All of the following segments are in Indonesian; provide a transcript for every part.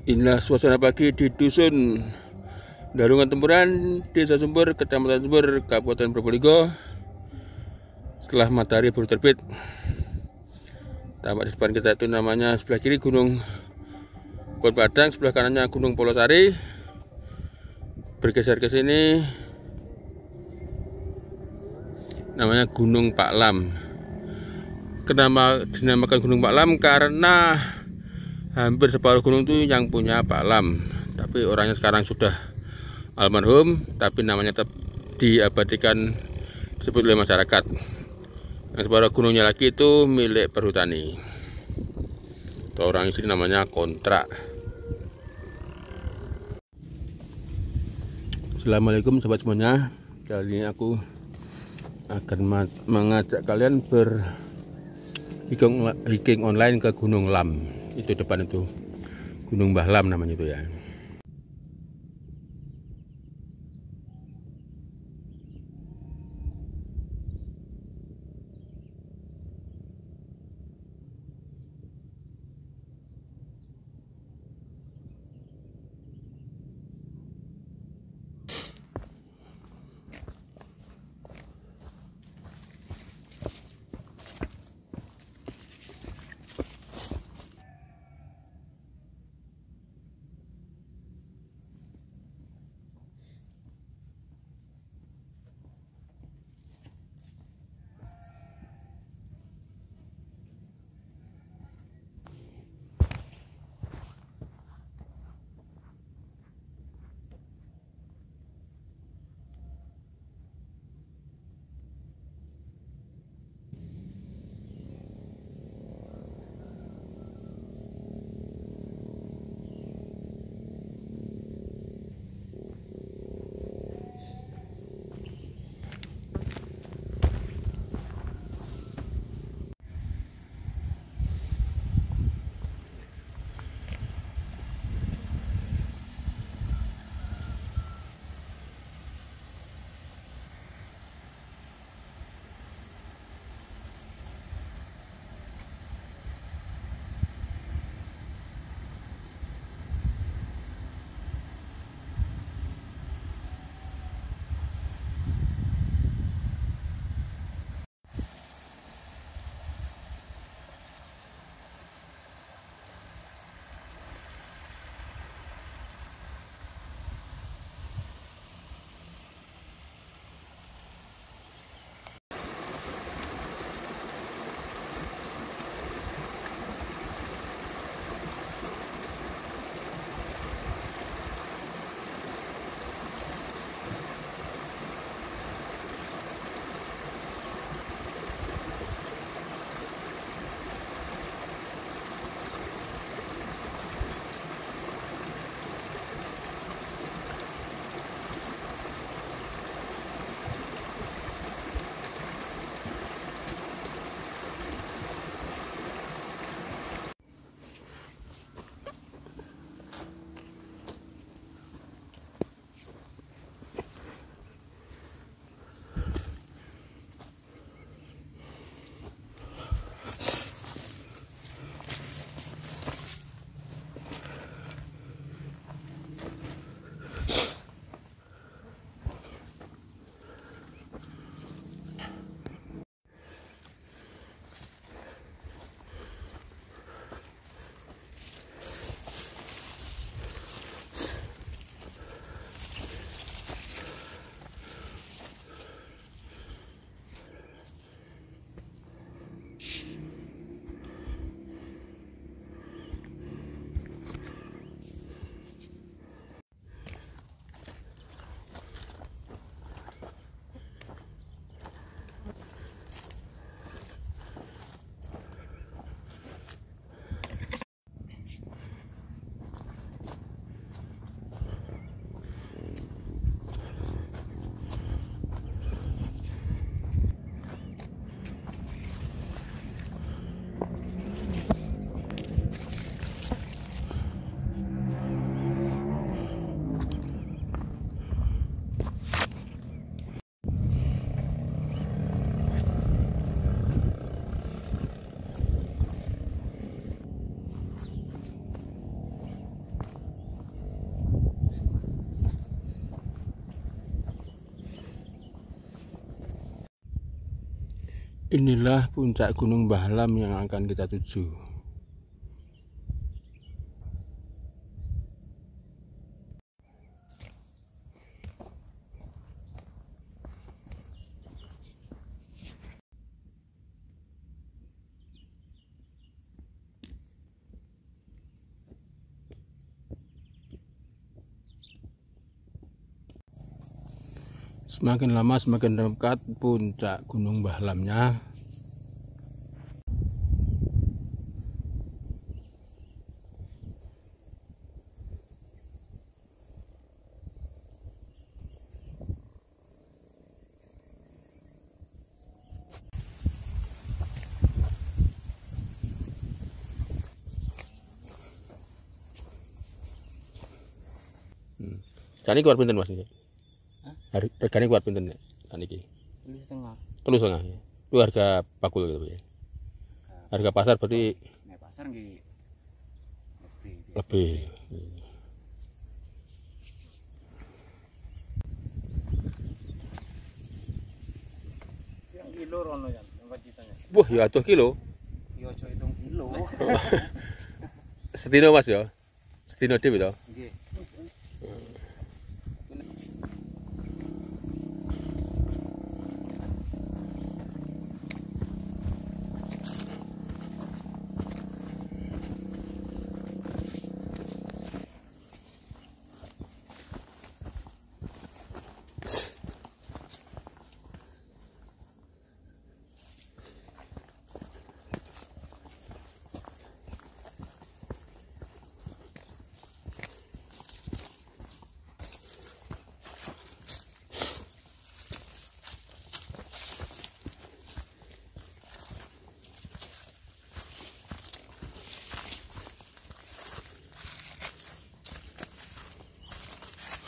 Inilah suasana pagi di Dusun Darungan Tempuran, Desa Sumber, Kecamatan Sumber, Kabupaten Probolinggo. Setelah matahari baru terbit. Tampak di depan kita itu namanya sebelah kiri Gunung Pohon Padang, sebelah kanannya Gunung Polosari. Bergeser ke sini namanya Gunung Pak Lam. Kenapa dinamakan Gunung Pak Lam? Karena hampir separuh gunung itu yang punya Pak Lam, tapi orangnya sekarang sudah almarhum, tapi namanya tetap diabadikan, disebut oleh masyarakat. Yang separuh gunungnya lagi itu milik perhutani. Orang istri namanya kontrak. Assalamualaikum sobat semuanya. Kali ini aku akan mengajak kalian hiking online ke Gunung Lam. Itu depan itu Gunung Mbah Lam namanya itu ya. Inilah puncak Gunung Mbah Lam yang akan kita tuju. Semakin lama semakin dekat puncak Gunung Mbah Lamnya. Kani kuat pinten Mas iki? Regane kuat pinten nek saniki? 3,5. 3,5 ya. Itu harga bakul gitu ya. Harga pasar berarti nek pasar nggih lebih. yang kilo rono ya tempat kitanya. Wah, ya atuh kilo. Ya aja hitung kilo. Setino Mas ya. Setino dhewe to. Nggih.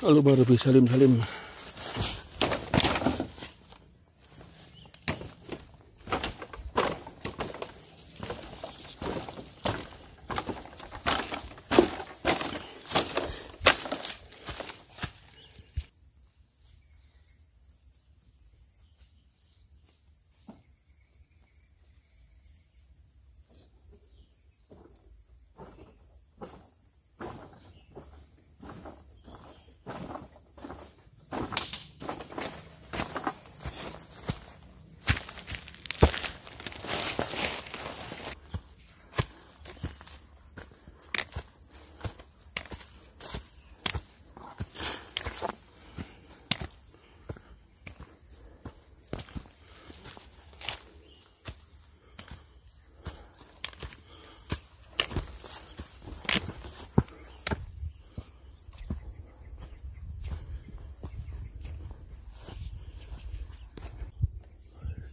Lalu baru bisa salim-salim.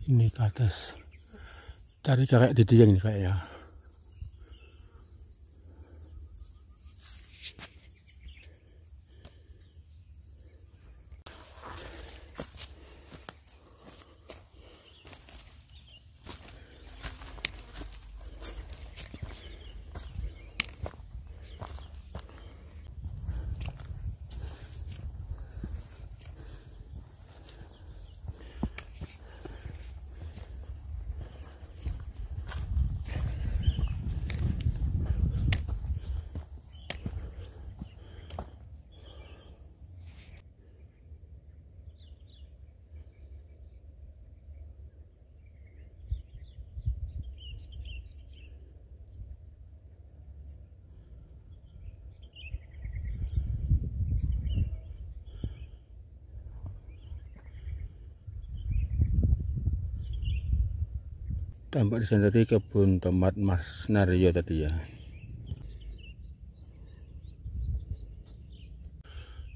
Ini ke atas. Cari kayak di tiang ini kayaknya. Tampak di sana tadi kebun tomat Mas Naryo tadi ya.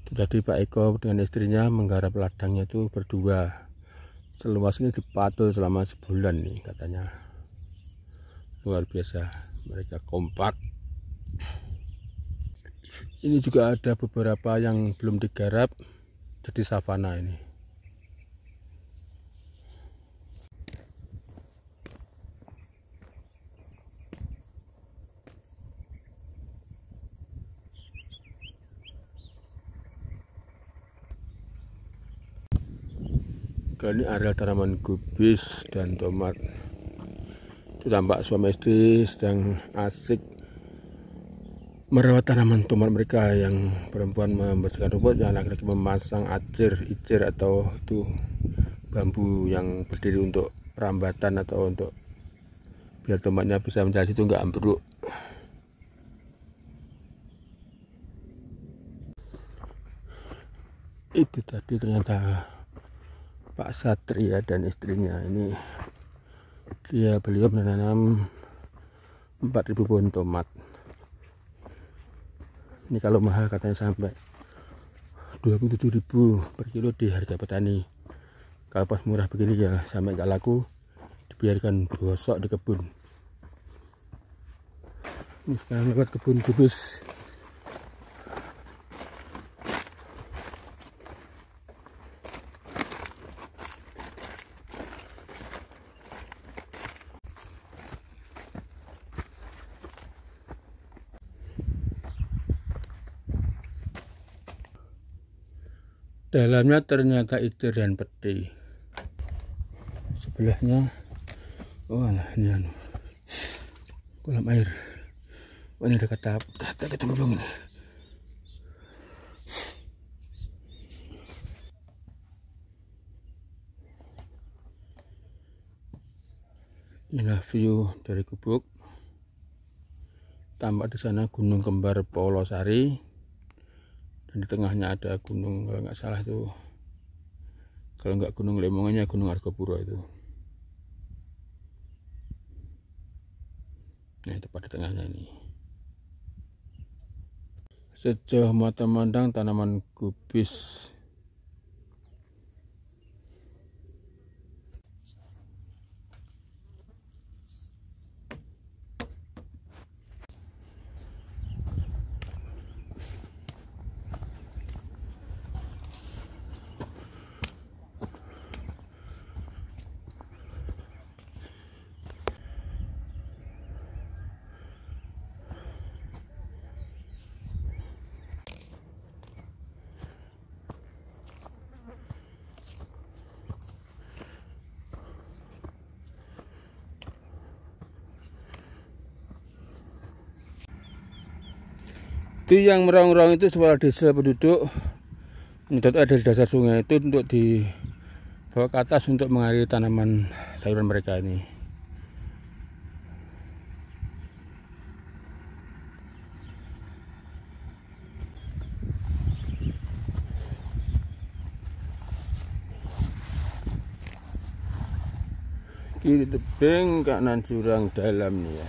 Tadi Pak Eko dengan istrinya menggarap ladangnya itu berdua. Seluas ini dipatul selama sebulan nih katanya. Luar biasa, mereka kompak. Ini juga ada beberapa yang belum digarap jadi savana ini. Ini area tanaman kubis dan tomat. Itu tampak suami istri sedang asik merawat tanaman tomat mereka. Yang perempuan membersihkan rumput, yang laki-laki memasang icir atau itu bambu yang berdiri untuk perambatan atau untuk biar tomatnya bisa menjadi itu enggak ambruk. Itu tadi ternyata Pak Satria dan istrinya ini, beliau menanam 4.000 pohon tomat. Ini kalau mahal katanya sampai 27.000 per kilo di harga petani. Kalau pas murah begini ya sampai nggak laku, dibiarkan bosok di kebun. Ini sekarang lewat kebun kubus. Dalamnya ternyata icir dan peti. Sebelahnya, oh alah, ini kolam air. Oh, ini ada kata kecemplung ini. Inilah view dari gubuk. Tampak di sana gunung kembar Polosari. Dan di tengahnya ada gunung, kalau nggak salah itu, kalau nggak gunung Lemongannya gunung Argopuro itu. Nah, tepat di tengahnya ini. Sejauh mata memandang tanaman kubis. Itu yang merang-rang itu suara desa penduduk menyedot air dari dasar sungai itu untuk dibawa ke atas untuk mengairi tanaman sayuran mereka ini. Kiri tebing, kanan jurang dalam nih ya.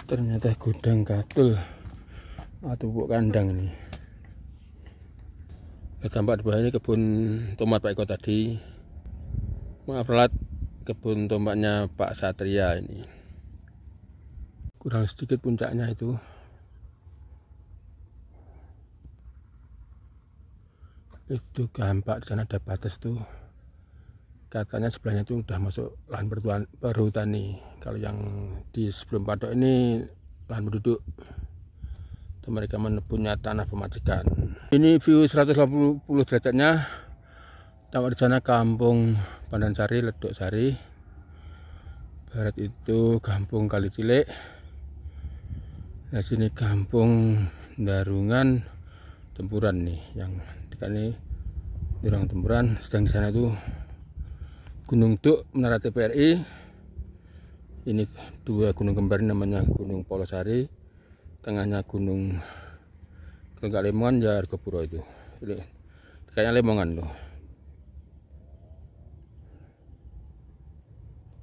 Ternyata gudang katul atau pupuk kandang ini. Tampak di bawah ini kebun tomat Pak Eko tadi. Maaf lat, kebun tomatnya Pak Satria ini. Kurang sedikit puncaknya itu. Itu gampak, di sana ada batas tuh. Katanya sebelahnya itu udah masuk lahan perhutani. Kalau yang di sebelum padok ini lahan penduduk. Itu mereka punya tanah pemajikan. Ini view 180 derajatnya. Tampak di sana kampung Pandansari, Ledok Sari. Barat itu kampung Kali Cilik. Nah, sini kampung Darungan Tempuran nih, yang dekat ini Jurang Tempuran. Sedang di sana itu Gunung Duk, Menara TVRI. Ini dua gunung kembar namanya Gunung Polosari. Tengahnya gunung, kalau nggak Lemongan ya Argopuro itu. Kayaknya Lemongan loh.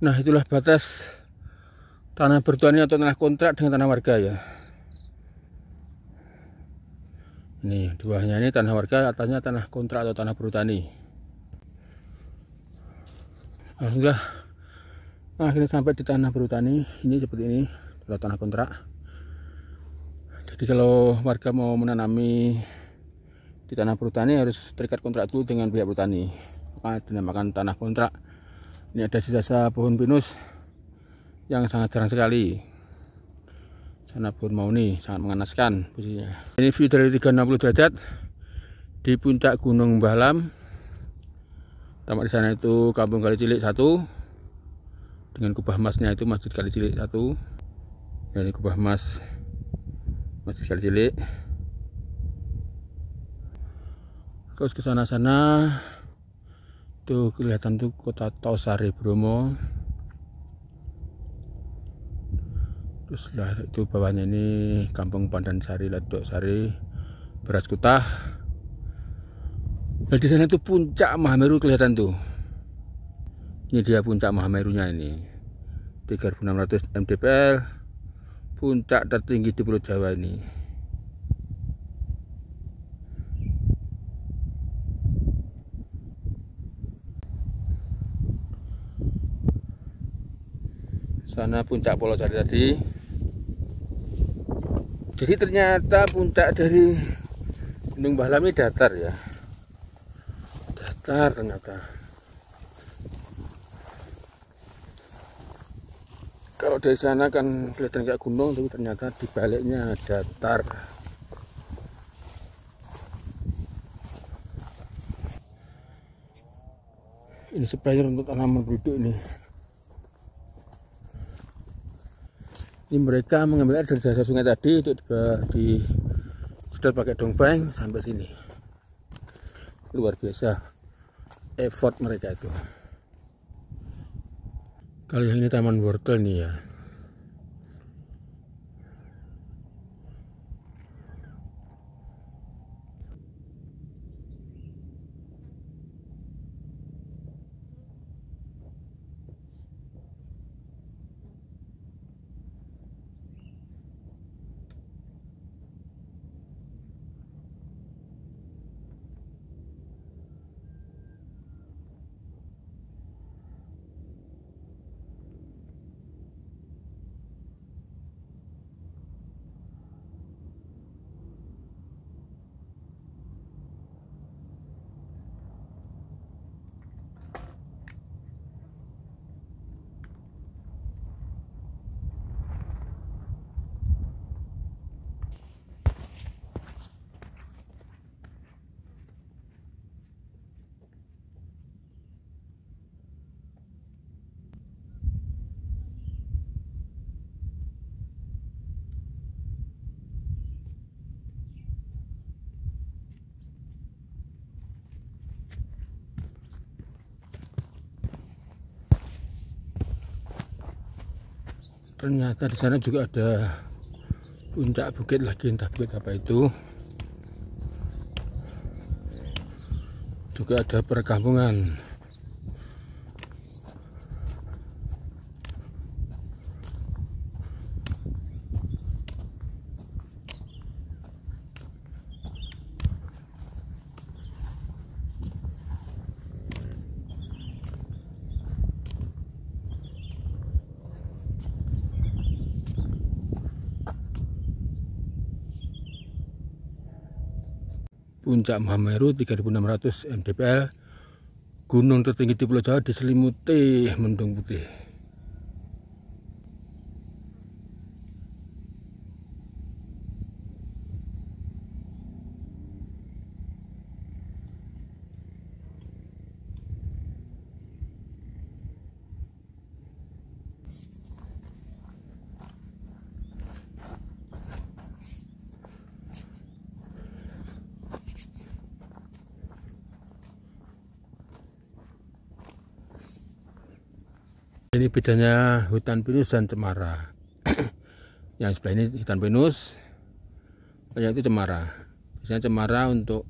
Nah, itulah batas tanah bertani atau tanah kontrak dengan tanah warga ya. Ini di bawahnya ini tanah warga, atasnya tanah kontrak atau tanah bertani. Alhamdulillah, akhirnya sampai di tanah bertani. Ini seperti ini, adalah tanah kontrak. Jadi kalau warga mau menanami di tanah bertani harus terikat kontrak dulu dengan pihak bertani. Maka dinamakan tanah kontrak. Ini ada sisa pohon pinus yang sangat jarang sekali. Sana pohon mauni sangat menganaskan posisinya. Ini view dari 360 derajat di puncak Gunung Mbah Lam. Tampak di sana itu Kampung Kali Cilik 1 dengan kubah emasnya itu Masjid Kali Cilik 1. Ini kubah emas Masjid Kali Cilik. Terus ke sana-sana tuh kelihatan tuh kota Tosari Bromo. Terus lah itu bawahnya ini Kampung Pandan Sari, Ladok Sari, Beras Kutah. Nah di sana itu puncak Mahameru kelihatan tuh. Ini dia puncak Mahamerunya ini. 3600 mdpl. Puncak tertinggi di Pulau Jawa ini. Sana puncak Polosari tadi. Jadi ternyata puncak dari Gunung Mbah Lam ini datar ya. Datar ternyata. Kalau dari sana kan kelihatan kayak gunung, tapi ternyata di baliknya datar. Ini sprayer untuk tanaman penduduk ini. Ini mereka mengambil air dari dasar sungai tadi untuk sudah pakai dongpeng sampai sini. Luar biasa effort mereka itu. Kalau yang ini taman wortel nih ya. Ternyata di sana juga ada puncak bukit lagi, entah bukit apa itu. Juga ada perkampungan. Puncak Mahameru 3600 mdpl, gunung tertinggi di Pulau Jawa diselimuti mendung putih. Ini bedanya hutan pinus dan cemara. Yang sebelah ini hutan pinus, yang itu cemara. Biasanya cemara untuk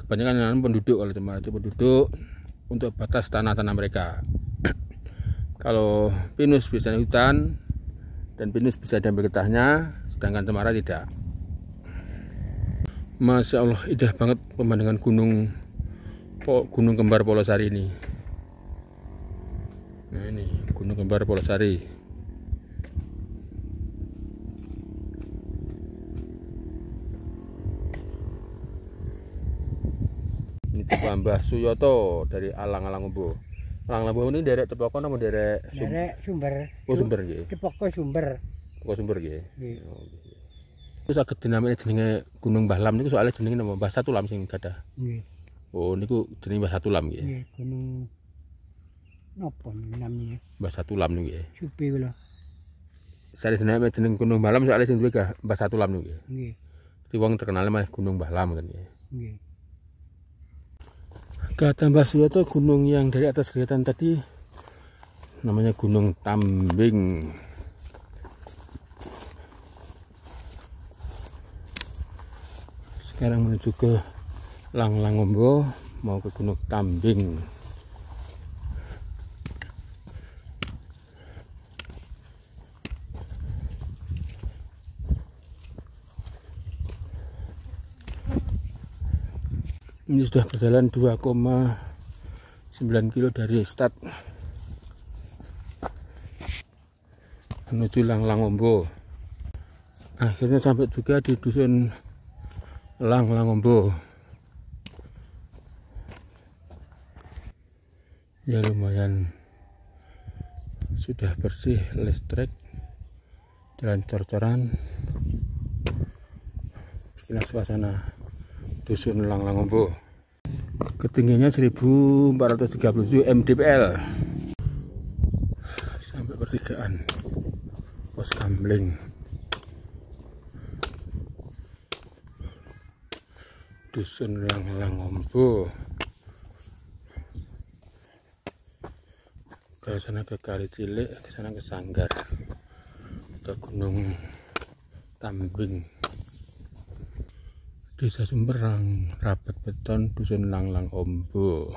kebanyakan penduduk, kalau cemara itu penduduk untuk batas tanah-tanah mereka. Kalau pinus bisa di hutan dan pinus bisa diambil getahnya, sedangkan cemara tidak. Masya Allah, indah banget pemandangan Gunung Kembar Polosari ini. Nah, ini Gunung Kembar Polosari. Ini Mbah Suyoto dari Alang-Alang Ombo. Alang-Alang ini derek Cepoko nama derek Sumber. Oh, Sumber nggih. Cepoko Sumber. Cepoko Sumber nggih. Nggih. Terus saged dinamai jenenge Gunung Mbah Lam niku soalnya jenenge nama Mbah Satulam sing gadah. Nggih. Oh, niku jenenge Mbah Satulam nggih. Nggih, gunung napa namanya? Mbah Satulam niku nggih. Supi kula. Sare dinamai jeneng Gunung Mbah Lam soalnya sing duwe Mbah Satulam niku nggih. Nggih. Dadi wong terkenal mah Gunung Mbah Lam kan nggih. Nggih. Kata Mbah Suyoto, gunung yang dari atas kelihatan tadi namanya Gunung Tambing. Sekarang menuju ke Lang-Lang Ombo, mau ke Gunung Tambing. Ini sudah berjalan 2,9 kilo dari start menuju Lang-Lang Ombo. Akhirnya sampai juga di dusun Lang-Lang Ombo. Ya lumayan sudah bersih, listrik, jalan cor-coran. Inilah suasana dusun Lang-Lang Ombo. Ketinggiannya 1437 mdpl. Sampai pertigaan pos Kambling. Dusun Lang-Lang Ombo. Ke sana ke Kali Cilik, di sana ke Sanggar, ke Gunung Tambing. Desa Sumberang, Rabat Beton, Dusun Lang-Lang Ombo.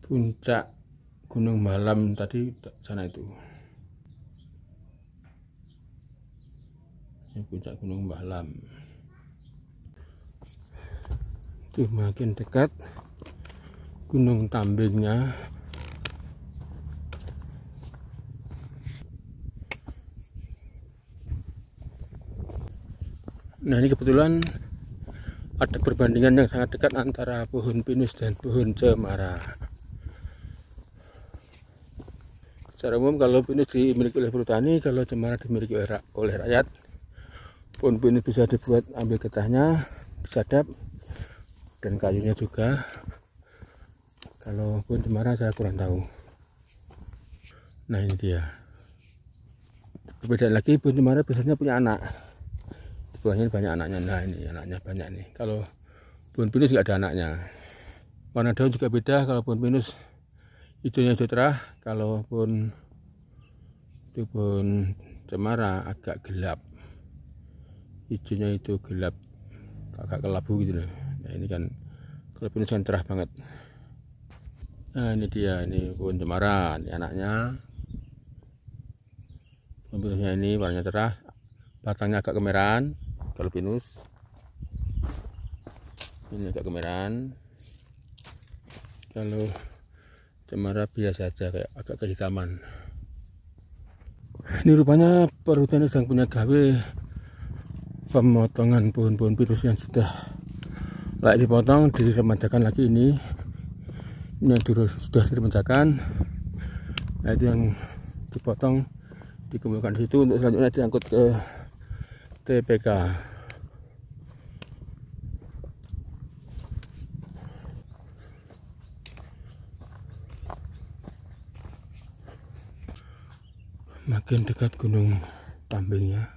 Puncak Gunung Malam tadi sana itu. Ini puncak Gunung Malam. Itu makin dekat Gunung Tambingnya. Nah, ini kebetulan ada perbandingan yang sangat dekat antara pohon pinus dan pohon cemara. Secara umum kalau pinus dimiliki oleh perhutani, kalau cemara dimiliki oleh rakyat. Pohon pinus bisa dibuat ambil getahnya, disadap, dan kayunya juga. Kalau pohon cemara saya kurang tahu. Nah, ini dia. Berbeda lagi, pohon cemara biasanya punya anak. Buahnya banyak anaknya. Nah, ini anaknya banyak nih. Kalau pohon pinus nggak ada anaknya. Warna daun juga beda. Kalau pohon pinus hijaunya hijau cerah, kalau pohon cemara agak gelap. Hijaunya itu gelap, agak kelabu gitu loh. Nah, ini kan kalau pinus kan cerah banget. Nah, ini dia, ini pohon cemara, ini anaknya. Pohon pinusnya ini warnanya cerah, batangnya agak kemerahan. Kalau pinus ini agak kemerahan, kalau cemara biasa aja, kayak agak kehitaman. Ini rupanya perhutani sedang punya gawe pemotongan pohon-pohon pinus yang sudah layak dipotong, diremajakan lagi. Ini yang dulu sudah diremajakan. Nah, itu yang dipotong, dikumpulkan di situ untuk selanjutnya diangkut ke TPK. Makin dekat Gunung Tambingnya.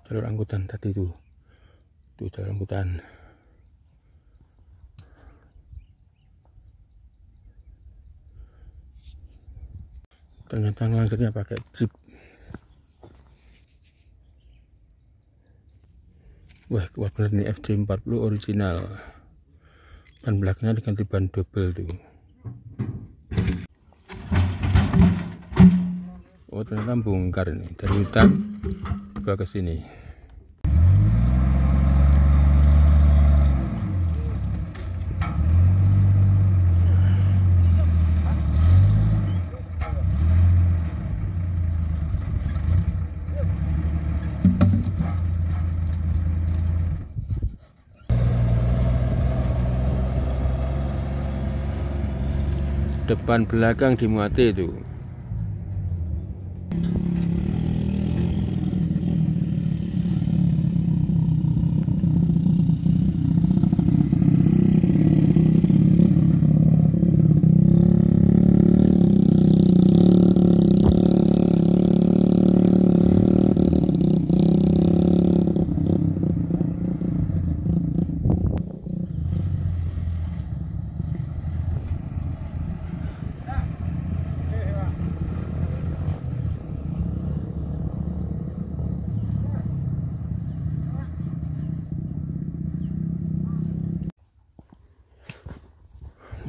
Jalur angkutan tadi itu jalur angkutan. Ternyata ngelanggarnya pakai jeep. Wah, kuat bener nih FJ40 original. Ban belakangnya diganti ban double tuh. Oh, ternyata bongkar nih dari hutan ke sini. Depan belakang dimuati itu.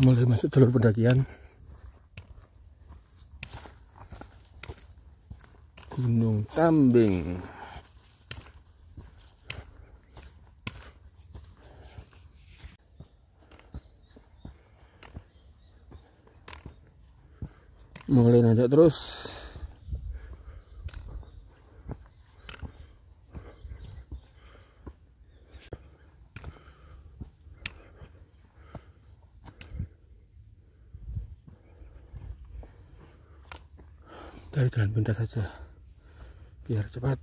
Mulai masuk jalur pendakian Gunung Tambing. Mulai nanjak terus. Dari jalan pintas saja biar cepat.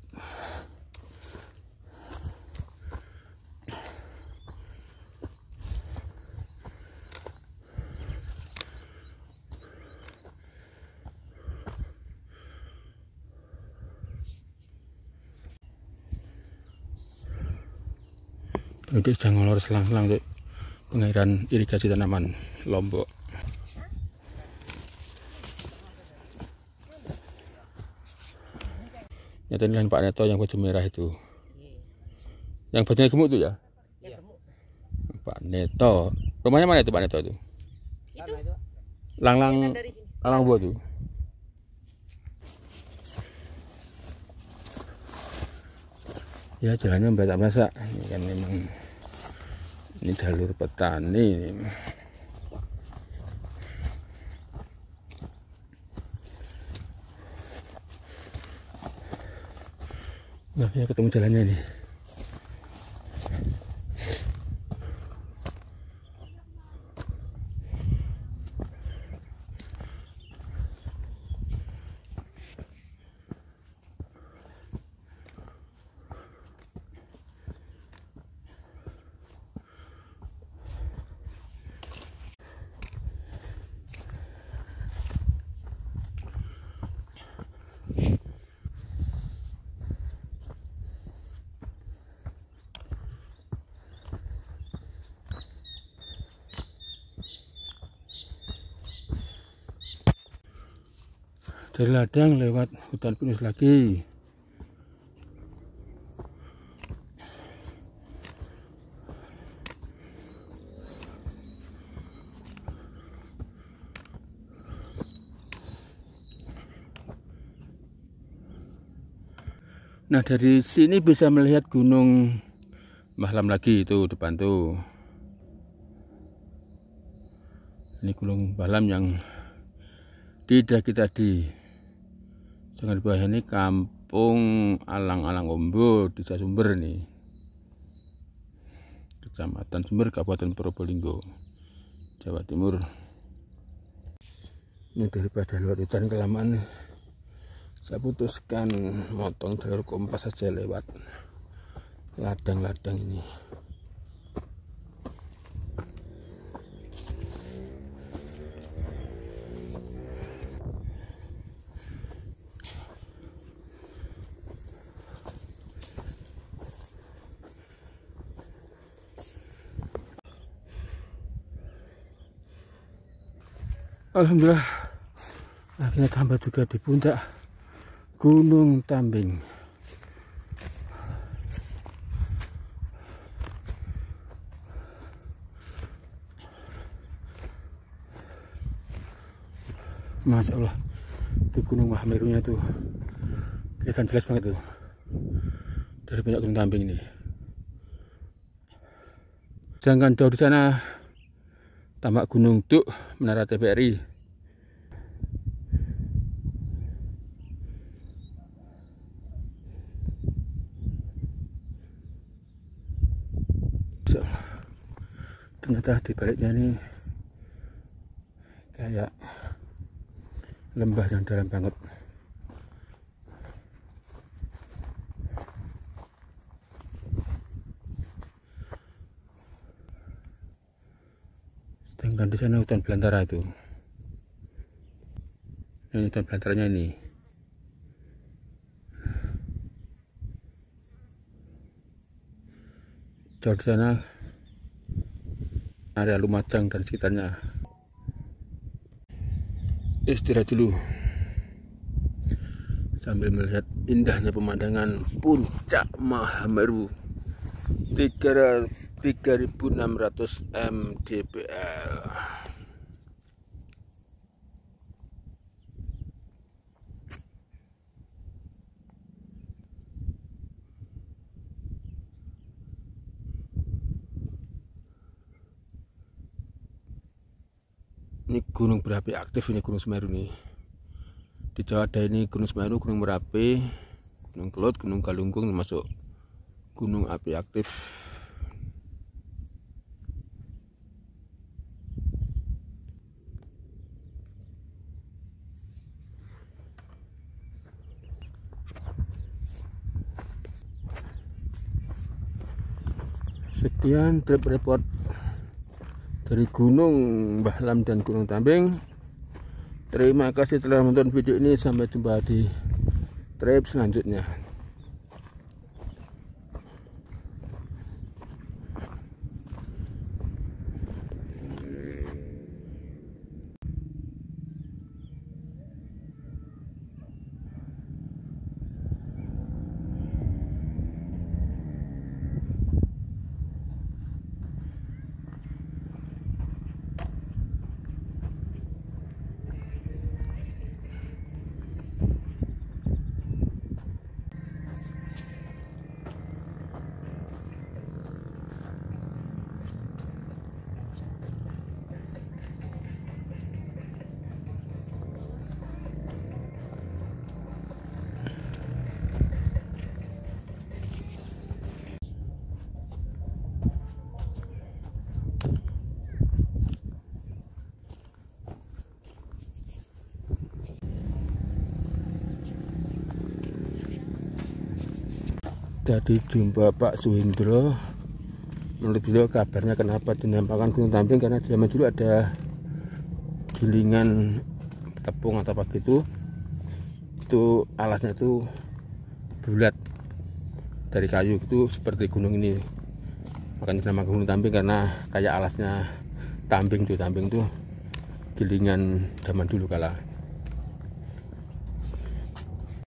Ini sedang ngolor selang-selang untuk pengairan irigasi tanaman Lombok. Nyata ini Pak Neto yang baju merah itu. Yang bajunya gemuk itu ya? Ya, gemuk. Pak Neto. Rumahnya mana itu Pak Neto itu? Itu. Lang-lang buah tuh. Ya jalannya basak-basak. Ini kan memang ini jalur petani ini. Nah, ya ketemu jalannya ini. Dari ladang lewat hutan pinus lagi. Nah, dari sini bisa melihat Gunung Mbah Lam lagi itu depan tuh. Ini Gunung Mbah Lam yang didaki tadi. Jangan di bawah ini Kampung Alang-Alang Ombo, Desa Sumber nih. Kecamatan Sumber, Kabupaten Probolinggo, Jawa Timur. Ini daripada lewat hutan kelamaan, saya putuskan motong jalur kompas saja lewat ladang-ladang ini. Alhamdulillah akhirnya sampai juga di puncak Gunung Tambing. Masya Allah, itu Gunung Mahamerunya tuh kelihatan jelas banget tuh dari banyak gunung Tambing ini. Sedangkan jauh di sana tampak Gunung Duk, Menara TVRI. Ternyata di baliknya ini kayak lembah yang dalam banget. Sedangkan di sana hutan belantara itu. Ini hutan belantaranya ini. Jauh di sana area Lumajang dan sekitarnya. Istirahat dulu sambil melihat indahnya pemandangan puncak Mahameru 3600 mdpl. Ini gunung berapi aktif, ini Gunung Semeru nih. Di Jawa ada ini Gunung Semeru, Gunung Merapi, Gunung Kelut, Gunung Galunggung, termasuk gunung api aktif. Sekian trip report dari Gunung Mbah Lam dan Gunung Tambing. Terima kasih telah menonton video ini. Sampai jumpa di trip selanjutnya. Tadi jumpa Pak Suhindro. Menurut beliau kabarnya kenapa dinamakan Gunung Tambing, karena zaman dulu ada gilingan tepung atau apa gitu. Itu alasnya itu bulat dari kayu, itu seperti gunung ini. Makanya dinamakan Gunung Tambing karena kayak alasnya tambing tuh gilingan zaman dulu kala.